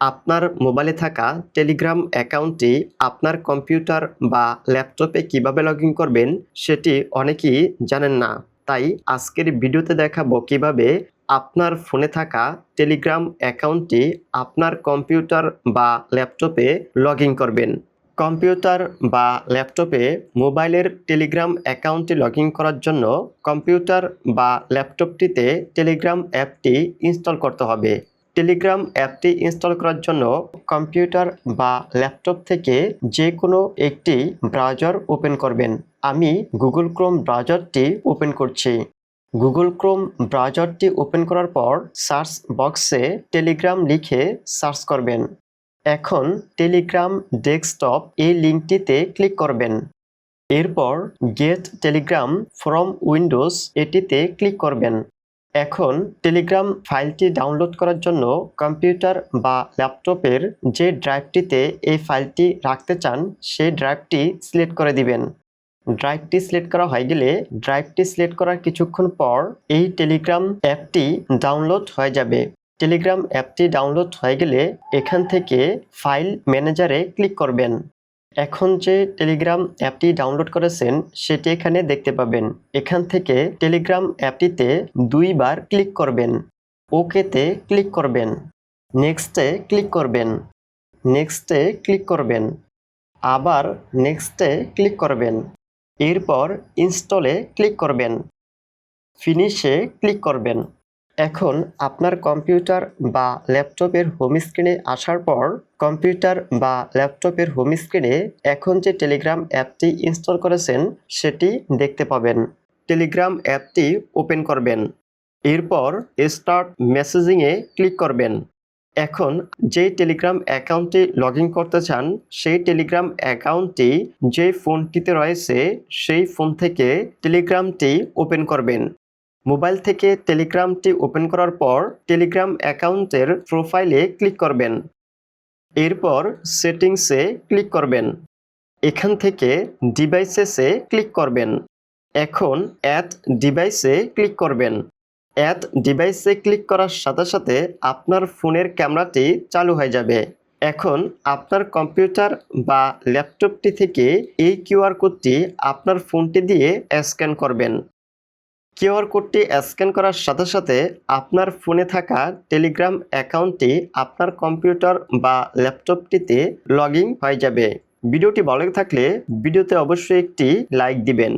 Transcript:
আপনার মোবাইলে থাকা টেলিগ্রাম অ্যাকাউন্টটি আপনার কম্পিউটার বা ল্যাপটপে কিভাবে লগ ইন করবেন সেটি অনেকেই জানেন না। তাই আজকের ভিডিওতে দেখাবো কিভাবে আপনার ফোনে থাকা টেলিগ্রাম অ্যাকাউন্টটি আপনার কম্পিউটার বা ল্যাপটপে লগ ইন করবেন। কম্পিউটার বা ল্যাপটপে মোবাইলের টেলিগ্রাম অ্যাকাউন্টটি লগ ইন করার জন্য কম্পিউটার বা ল্যাপটপটিতে টেলিগ্রাম অ্যাপটি ইনস্টল করতে হবে। টেলিগ্রাম অ্যাপটি ইনস্টল করার জন্য কম্পিউটার বা ল্যাপটপ থেকে যে কোনো একটি ব্রাউজার ওপেন করবেন। আমি গুগল ক্রোম ব্রাউজারটি ওপেন করছি। গুগল ক্রোম ব্রাউজারটি ওপেন করার পর সার্চ বক্সে টেলিগ্রাম লিখে সার্চ করবেন। এখন টেলিগ্রাম ডেস্কটপ এই লিঙ্কটিতে ক্লিক করবেন। এরপর গেট টেলিগ্রাম ফ্রম উইন্ডোজ এটিতে ক্লিক করবেন। এখন টেলিগ্রাম ফাইলটি ডাউনলোড করার জন্য কম্পিউটার বা ল্যাপটপের যে ড্রাইভটিতে এই ফাইলটি রাখতে চান সেই ড্রাইভটি সিলেক্ট করে দিবেন। ড্রাইভটি সিলেক্ট করা হয়ে গেলে ড্রাইভটি সিলেক্ট করার কিছুক্ষণ পর এই টেলিগ্রাম অ্যাপটি ডাউনলোড হয়ে যাবে। টেলিগ্রাম অ্যাপটি ডাউনলোড হয়ে গেলে এখান থেকে ফাইল ম্যানেজারে ক্লিক করবেন। এখন যে টেলিগ্রাম অ্যাপটি ডাউনলোড করেছেন সেটি এখানে দেখতে পাবেন। এখান থেকে টেলিগ্রাম অ্যাপটিতে দুইবার ক্লিক করবেন। ওকেতে ক্লিক করবেন। নেক্সটে ক্লিক করবেন। নেক্সটে ক্লিক করবেন। আবার নেক্সটে ক্লিক করবেন। এরপর ইনস্টলে ক্লিক করবেন। ফিনিশে ক্লিক করবেন। এখন আপনার কম্পিউটার বা ল্যাপটপের হোম স্ক্রিনে আসার পর কম্পিউটার বা ল্যাপটপের হোম স্ক্রিনে এখন যে টেলিগ্রাম অ্যাপটি ইনস্টল করেছেন সেটি দেখতে পাবেন। টেলিগ্রাম অ্যাপটি ওপেন করবেন। এরপর স্টার্ট মেসেজিংয়ে ক্লিক করবেন। এখন যেই টেলিগ্রাম অ্যাকাউন্টটি লগ ইন করতে চান সেই টেলিগ্রাম অ্যাকাউন্টটি যে ফোনটিতে রয়েছে সেই ফোন থেকে টেলিগ্রামটি ওপেন করবেন। মোবাইল থেকে টেলিগ্রামটি ওপেন করার পর টেলিগ্রাম অ্যাকাউন্টের প্রোফাইলে ক্লিক করবেন। এরপর সেটিংসে ক্লিক করবেন। এখান থেকে ডিভাইসেসে ক্লিক করবেন। এখন অ্যাড ডিভাইসে ক্লিক করবেন। অ্যাড ডিভাইসে ক্লিক করার সাথে সাথে আপনার ফোনের ক্যামেরাটি চালু হয়ে যাবে। এখন আপনার কম্পিউটার বা ল্যাপটপটি থেকে এই কিউআর কোডটি আপনার ফোনটি দিয়ে স্ক্যান করবেন। কিউআর কোডটি স্ক্যান করার সাথে সাথে আপনার ফোনে থাকা টেলিগ্রাম অ্যাকাউন্টটি আপনার কম্পিউটার বা ল্যাপটপটিতে লগ ইন হয়ে যাবে। ভিডিওটি ভালো থাকলে ভিডিওতে অবশ্যই একটি লাইক দিবেন।